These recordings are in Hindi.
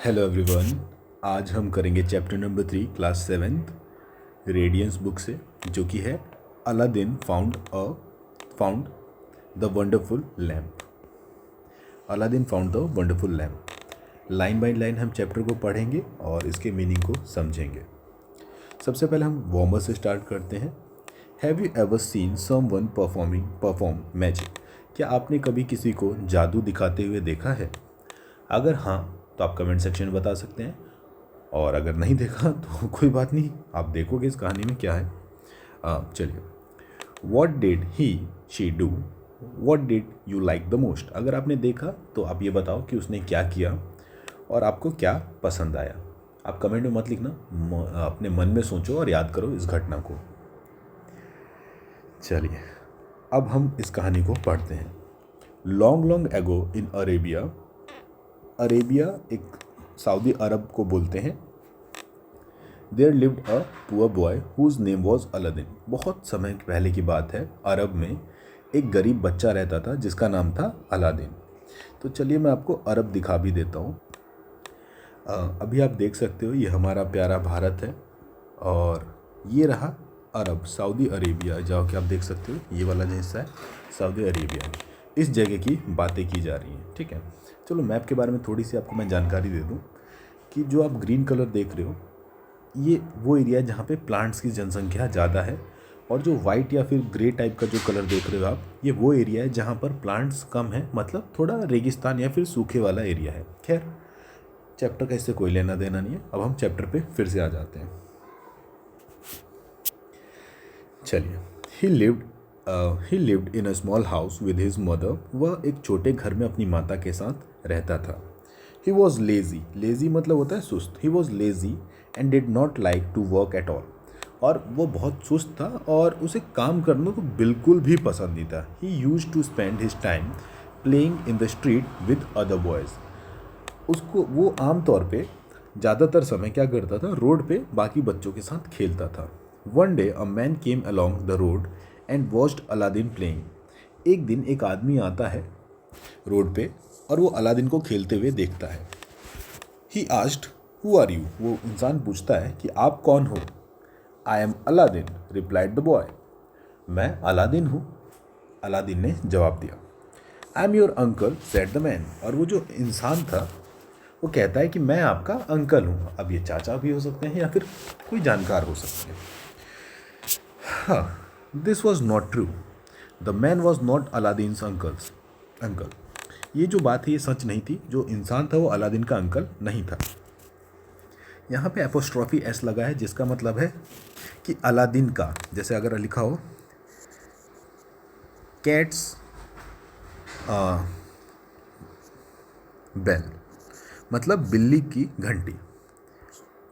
Hello everyone. आज हम करेंगे chapter number 3 class 7th Radiance book से, जो कि है Aladdin found the wonderful lamp. Aladdin found the wonderful lamp. Line by line हम चैप्टर को पढ़ेंगे और इसके मीनिंग को समझेंगे। सबसे पहले हम वॉर्मर से स्टार्ट करते हैं। Have you ever seen someone perform magic? क्या आपने कभी किसी को जादू दिखाते हुए देखा है? अगर हाँ तो आप कमेंट सेक्शन में बता सकते हैं, और अगर नहीं देखा तो कोई बात नहीं, आप देखोगे इस कहानी में क्या है। चलिए, what did he she do, what did you like the most? अगर आपने देखा तो आप ये बताओ कि उसने क्या किया और आपको क्या पसंद आया। आप कमेंट में मत लिखना, अपने मन में सोचो और याद करो इस घटना को। चलिए, अब हम इस कहानी को पढ़ते हैं। Long long ago in Arabia, Arabia एक सऊदी अरब को बोलते हैं, there lived a poor boy whose name was Aladdin. बहुत समय पहले की बात है, अरब में एक गरीब बच्चा रहता था जिसका नाम था अलादीन। तो चलिए मैं आपको अरब दिखा भी देता हूँ। अभी आप देख सकते हो, ये हमारा प्यारा भारत है और ये रहा अरब, सऊदी अरेबिया। जाओ कि आप देख सकते हो, ये वाला जो हिस्सा है सऊदी अरेबिया। इस जगह की बातें की जा रही हैं, ठीक है। चलो मैप के बारे में थोड़ी सी आपको मैं जानकारी दे दूं कि जो आप ग्रीन कलर देख रहे हो, ये वो एरिया है जहाँ पे प्लांट्स की जनसंख्या ज़्यादा है, और जो वाइट या फिर ग्रे टाइप का जो कलर देख रहे हो आप, ये वो एरिया है जहाँ पर प्लांट्स कम है, मतलब थोड़ा रेगिस्तान या फिर सूखे वाला एरिया है। खैर, चैप्टर का इससे कोई लेना देना नहीं है। अब हम चैप्टर पे फिर से आ जाते हैं। चलिए, ही lived in a small house with his mother. वह एक छोटे घर में अपनी माता के साथ रहता था। ही वॉज लेजी, लेजी मतलब होता है सुस्त। He was lazy and did not like to work at all. और वो बहुत सुस्त था और उसे काम करना तो बिल्कुल भी पसंद नहीं था। He used to spend his time playing in the street with other boys. उसको वो आम तौर पे ज़्यादातर समय क्या करता था, रोड पे बाकी बच्चों के साथ खेलता था। One day a man came along the road and watched Aladdin playing. एक दिन एक आदमी आता है रोड पे और वो अलादीन को खेलते हुए देखता है। He asked, who are you? वो इंसान पूछता है कि आप कौन हो? I am Aladdin, replied the boy. मैं अलादीन हूँ, अलादीन ने जवाब दिया। I am your uncle, said the man. और वो जो इंसान था वो कहता है कि मैं आपका अंकल हूँ। अब ये चाचा भी हो सकते हैं या फिर कोई जानकार हो सकते हैं। हाँ, this was not true. The man was not Aladdin's uncle. ये जो बात है ये सच नहीं थी। जो इंसान था वो अलादीन का अंकल नहीं था। यहाँ पे एपोस्ट्रॉफी एस लगा है, जिसका मतलब है कि अलादीन का, जैसे अगर लिखा हो कैट्स बेल, मतलब बिल्ली की घंटी,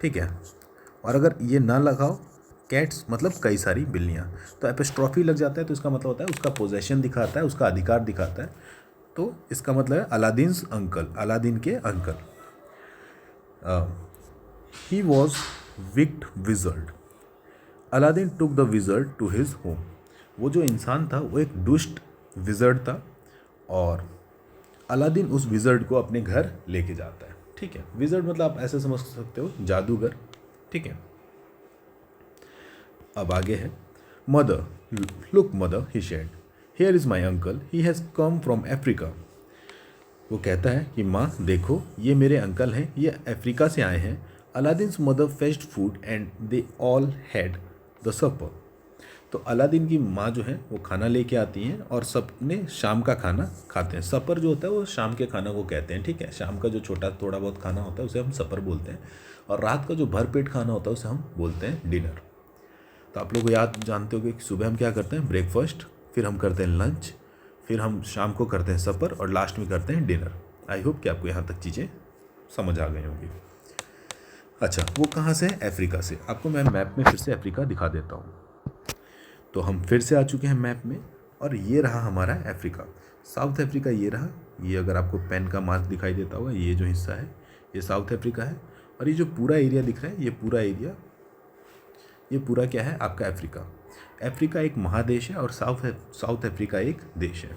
ठीक है। और अगर ये ना लगाओ, कैट्स मतलब कई सारी बिल्लियाँ, तो एपोस्ट्रॉफी लग जाता है, तो इसका मतलब होता है उसका पोजेशन दिखाता है, उसका अधिकार दिखाता है। तो इसका मतलब है अलादीन्स अंकल, अलादीन के uncle. He was wicked wizard. Aladdin took the wizard to his home. वो जो इंसान था वो एक दुष्ट विजर्ड था और अलादीन उस विजर्ड को अपने घर लेके जाता है, ठीक है। विजर्ड मतलब आप ऐसे समझ सकते हो, जादूगर, ठीक है। अब आगे है, mother, look mother, he said, here is my uncle, he has come from Africa. वो कहता है कि माँ देखो, ये मेरे अंकल हैं, ये अफ्रीका से आए हैं। Aladdin's mother fetched food and they all had the supper. तो अलादीन की माँ जो है वो खाना लेके आती हैं और सबने शाम का खाना खाते हैं। सपर जो होता है वो शाम के खाना को कहते हैं, ठीक है। शाम का जो छोटा थोड़ा बहुत खाना होता है उसे हम सपर बोलते हैं, और रात का जो भरपेट खाना होता है उसे हम बोलते हैं डिनर। तो आप लोग याद जानते हो कि सुबह हम क्या करते हैं, ब्रेकफास्ट, फिर हम करते हैं लंच, फिर हम शाम को करते हैं सपर, और लास्ट में करते हैं डिनर। आई होप कि आपको यहाँ तक चीज़ें समझ आ गई होंगी। अच्छा, वो कहाँ से है? अफ्रीका से। आपको मैं मैप में फिर से अफ्रीका दिखा देता हूँ। तो हम फिर से आ चुके हैं मैप में, और ये रहा हमारा अफ्रीका, साउथ अफ्रीका। ये रहा, ये अगर आपको पेन का मार्क दिखाई देता होगा, ये जो हिस्सा है ये साउथ अफ्रीका है। और ये जो पूरा एरिया दिख रहा है, ये पूरा एरिया, ये पूरा क्या है आपका अफ्रीका। अफ्रीका एक महादेश है और साउथ अफ्रीका एक देश है।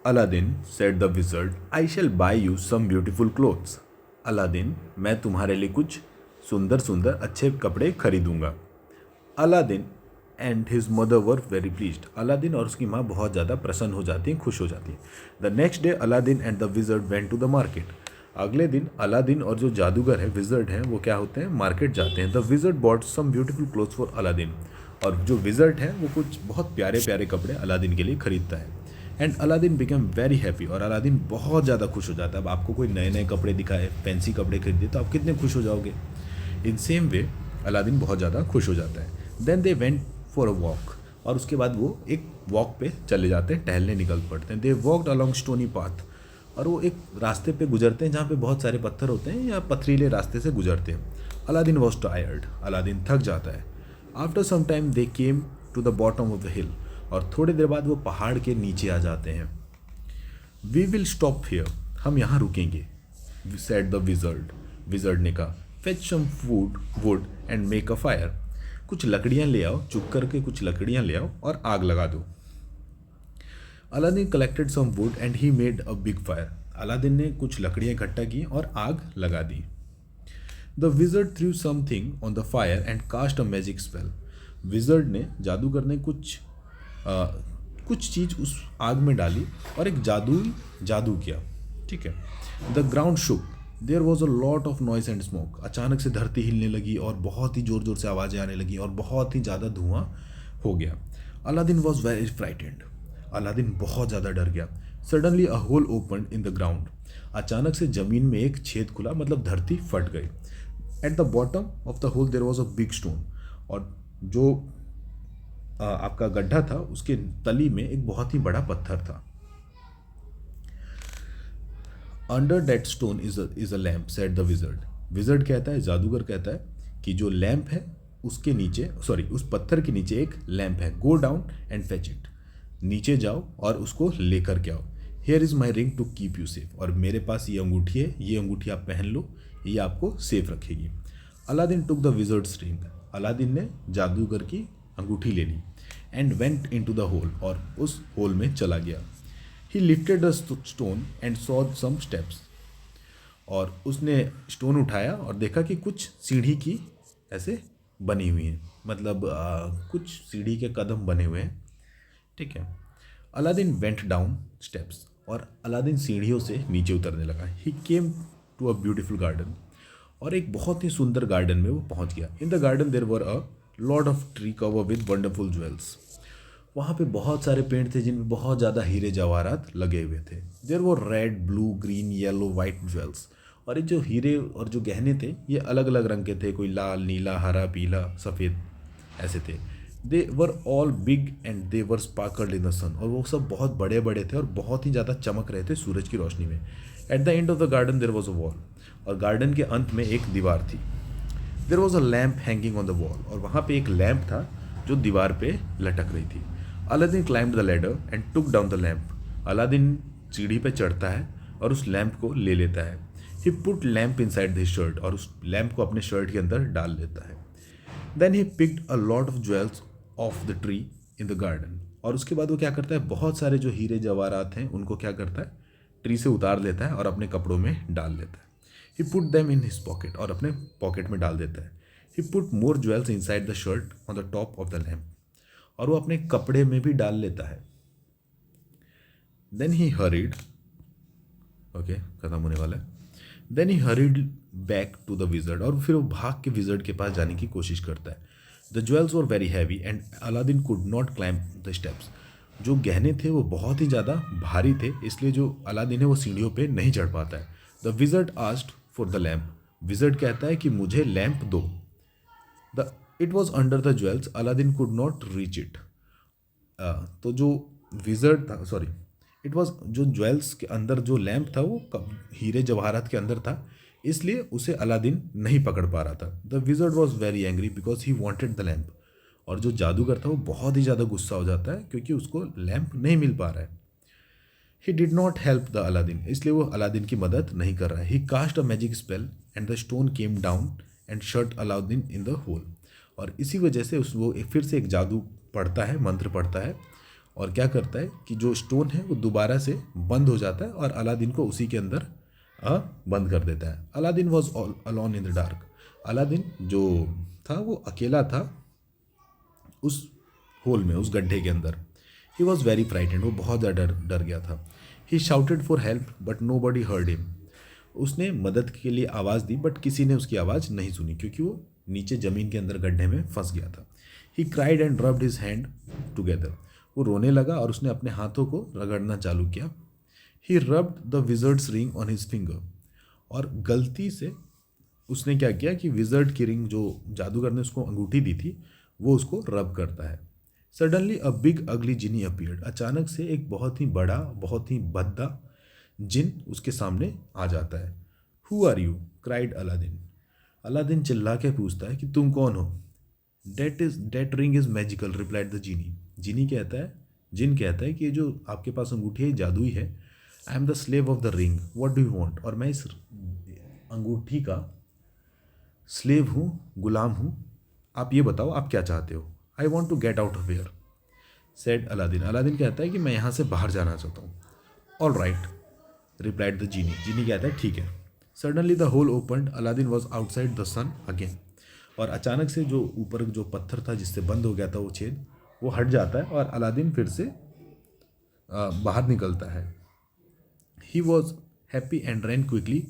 Aladdin said the wizard, I shall buy you some beautiful clothes. Aladdin, मैं तुम्हारे लिए कुछ सुंदर सुंदर अच्छे कपड़े खरीदूंगा. Aladdin and his mother were very pleased. Aladdin और उसकी माँ बहुत ज़्यादा प्रसन्न हो जाती हैं, खुश हो जाती हैं. The next day Aladdin and the wizard went to the market. अगले दिन अलादीन और जो जादूगर है, विजर्ड हैं, वो क्या होते हैं, मार्केट जाते हैं. The wizard bought some beautiful clothes for Aladdin. और जो विजर्ड है वो कुछ बहुत प्यारे प्यारे कपड़े अलादीन के लिए खरीदता है. And Aladdin become very happy. और अलादीन बहुत ज़्यादा खुश हो जाता है. अब आपको कोई नए नए कपड़े दिखाए, फैंसी कपड़े खरीदे, तो आप कितने खुश हो जाओगे. इन सेम वे अलादीन बहुत ज़्यादा खुश हो जाता है. Then they went for a walk. और उसके बाद वो एक वॉक पे चले जाते हैं, टहलने निकल पड़ते हैं. दे वॉकड अलॉन्ग स्टोनी पाथ. और वो एक रास्ते पे गुजरते हैं जहाँ पे बहुत सारे पत्थर होते हैं या पथरीले रास्ते से गुजरते हैं. Aladdin was tired. अलादीन थक जाता है. After some time they came to the bottom of the hill. और थोड़ी देर बाद वो पहाड़ के नीचे आ जाते हैं. We will stop here. हम यहाँ रुकेंगे, सेड द विजर्ड. विजर्ड ने कहा, fetch some food wood and make a fire. कुछ लकड़ियाँ ले आओ, चुप करके कुछ लकड़ियाँ ले आओ और आग लगा दो. Aladdin collected some wood and he made a big fire. Aladdin ने कुछ लकड़ियाँ इकट्ठा की और आग लगा दी. The wizard threw something on the fire and cast a magic spell. Wizard ने, जादूगर ने कुछ चीज़ उस आग में डाली और एक जादू किया. ठीक है. The ground shook. There was a lot of noise and smoke. अचानक से धरती हिलने लगी और बहुत ही ज़ोर ज़ोर से आवाज़ें आने लगी और बहुत ही ज़्यादा धुआं हो गया. Aladdin was very frightened. Aladdin बहुत ज़्यादा डर गया. Suddenly a hole open in the ground. अचानक से ज़मीन में एक छेद खुला, मतलब धरती फट गई. At the bottom of the hole there was a big stone. और जो आपका गड्ढा था उसके तली में एक बहुत ही बड़ा पत्थर था. Under that stone is a lamp, said the wizard. Wizard कहता है, जादूगर कहता है कि जो लैम्प है उसके नीचे, उस पत्थर के नीचे एक लैम्प है. Go down and fetch it. नीचे जाओ और उसको लेकर के आओ. Here is my ring to keep you safe. और मेरे पास ये अंगूठी है, ये अंगूठी आप पहन लो, ये आपको सेफ रखेगी. Aladdin took the wizard's ring. Aladdin ने जादूगर की अंगूठी ले ली. And went into the hole. और उस होल में चला गया. He lifted the stone and saw some steps. और उसने स्टोन उठाया और देखा कि कुछ सीढ़ी की ऐसे बनी हुई हैं, मतलब कुछ सीढ़ी के कदम बने हुए हैं. ठीक है. Aladdin went down steps. और अलादीन सीढ़ियों से नीचे उतरने लगा. He came to a beautiful garden. और एक बहुत ही सुंदर गार्डन में वो पहुंच गया. In the garden there were a lot of tree cover with wonderful jewels. वहाँ पे बहुत सारे पेड़ थे जिनमें बहुत ज़्यादा हीरे जवाहरात लगे हुए थे. देयर वो red, blue, green, yellow, white jewels. और ये जो हीरे और जो गहने थे ये अलग अलग रंग के थे. कोई लाल, नीला, हरा, पीला, सफ़ेद ऐसे थे. They were all big and they were sparkled in the sun. और वो सब बहुत बड़े बड़े थे और बहुत ही ज़्यादा चमक रहे थे सूरज की रोशनी में. At the end of the garden there was a wall. और गार्डन के अंत में एक दीवार थी. There was a lamp hanging on the wall. और वहाँ पे एक लैम्प था जो दीवार पे लटक रही थी. Aladdin climbed the ladder and took down the lamp. Aladdin सीढ़ी पे चढ़ता है और उस लैम्प को ले लेता है. He put lamp inside his shirt. और उस लैम्प को अपने शर्ट के अंदर डाल लेता है. Then he picked a lot of jewels off the tree in the garden. और उसके बाद वो क्या करता है, बहुत सारे जो हीरे जवाहरात हैं उनको क्या करता है, ट्री से उतार लेता है और अपने कपड़ों में डाल लेता है. He put them in his pocket. और अपने पॉकेट में डाल देता है. He put more jewels inside the shirt on the top of the lamp. और वो अपने कपड़े में भी डाल लेता है. देन ही हरीड, ओके खत्म होने वाला है. Then he hurried back to the wizard. और फिर वो भाग के विजर्ड के पास जाने की कोशिश करता है. The jewels were very heavy and Aladdin could not climb the steps. जो गहने थे वो बहुत ही ज़्यादा भारी थे, इसलिए जो अलादीन है वो सीढ़ियों पे नहीं चढ़ पाता है. The wizard asked for the lamp. Wizard कहता है कि मुझे लैम्प दो. The it was under the jewels. Aladdin could not reach it. तो जो विजर्ड था, सॉरी, इट वॉज, जो ज्वेल्स के अंदर जो लैम्प था वो हीरे जवाहरात के अंदर था, इसलिए उसे अलादीन नहीं पकड़ पा रहा था. The wizard was very angry because he wanted the lamp. और जो जादूगर था वो बहुत ही ज़्यादा गुस्सा हो जाता है क्योंकि उसको लैम्प नहीं मिल पा रहा है. He did not help the Aladdin. इसलिए वो अलादीन की मदद नहीं कर रहा है. He cast a magic spell and the stone came down and shut Aladdin in the hole. और इसी वजह से वो फिर से एक जादू पढ़ता है, मंत्र पढ़ता है, और क्या करता है कि जो स्टोन है वो दोबारा से बंद हो जाता है और अलादीन को उसी के अंदर बंद कर देता है। Aladdin was alone in the dark. Aladdin जो था वो अकेला था उस होल में, उस गड्ढे के अंदर। ही वॉज वेरी फ्राइटेंड, वो बहुत ज़्यादा डर गया था। He shouted for help but nobody heard him. उसने मदद के लिए आवाज़ दी बट किसी ने उसकी आवाज़ नहीं सुनी क्योंकि वो नीचे ज़मीन के अंदर गड्ढे में फंस गया था। He cried and rubbed his hand together. वो रोने लगा और उसने अपने हाथों को रगड़ना चालू किया। He rubbed the wizard's ring on his finger. और गलती से उसने क्या किया कि विजर्ड की रिंग, जो जादूगर ने उसको अंगूठी दी थी, वो उसको रब करता है। सडनली अ बिग अगली जिनी अपीयर्ड। अचानक से एक बहुत ही बड़ा, बहुत ही भद्दा जिन उसके सामने आ जाता है। Who are you? Cried Aladdin. Aladdin चिल्ला के पूछता है कि तुम कौन हो? That ring is magical, replied the genie. जिन कहता है कि ये जो आपके पास अंगूठी है जादुई है। I am the slave of the ring, what do you want? और मैं इस अंगूठी का स्लेव हूँ, गुलाम हूँ। आप ये बताओ आप क्या चाहते हो? I want to get out of here, said Aladdin. Aladdin कहता है कि मैं यहाँ से बाहर जाना चाहता हूँ। All right, replied the genie. Genie कहता है ठीक है। Suddenly the hole opened, Aladdin was outside the sun again. और अचानक से जो ऊपर जो पत्थर था जिससे बंद हो गया था वो छेद, वो हट जाता है और अलादीन फिर से बाहर निकलता है। He was happy and ran quickly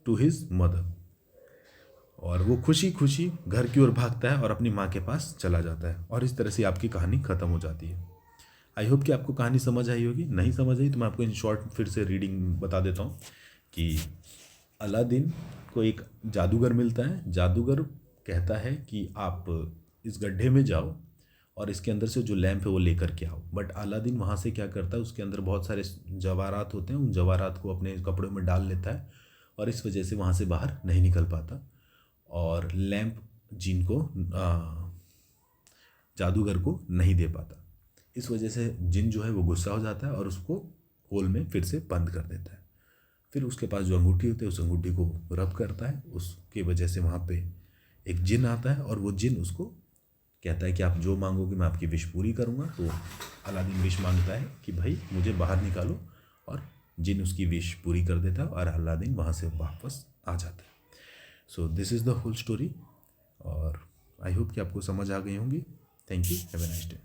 to his mother. और वो खुशी खुशी घर की ओर भागता है और अपनी माँ के पास चला जाता है। और इस तरह से आपकी कहानी ख़त्म हो जाती है। आई होप कि आपको कहानी समझ आई होगी। नहीं समझ आई तो मैं आपको इन शॉर्ट फिर से रीडिंग बता देता हूँ कि अलादीन को एक जादूगर मिलता है। जादूगर कहता है कि आप इस गड्ढे में जाओ और इसके अंदर से जो लैंप है वो लेकर के आओ। बट अलादीन वहाँ से क्या करता है, उसके अंदर बहुत सारे जवाहरात होते हैं, उन जवाहरात को अपने कपड़ों में डाल लेता है और इस वजह से वहाँ से बाहर नहीं निकल पाता। और लैंप जिन को जादूगर को नहीं दे पाता। इस वजह से जिन जो है वो गुस्सा हो जाता है और उसको होल में फिर से बंद कर देता है। फिर उसके पास जो अंगूठी होती है उस अंगूठी को रब करता है। उसकी वजह से वहाँ पे एक जिन आता है और वो जिन उसको कहता है कि आप जो मांगोगे मैं आपकी विश पूरी करूँगा। तो अलादीन विश मांगता है कि भाई मुझे बाहर निकालो और जिन उसकी विश पूरी कर देता है और अलादीन वहाँ से वापस आ जाता है। So this is the whole story और आई होप कि आपको समझ आ गई होंगी। Thank you, have a nice day.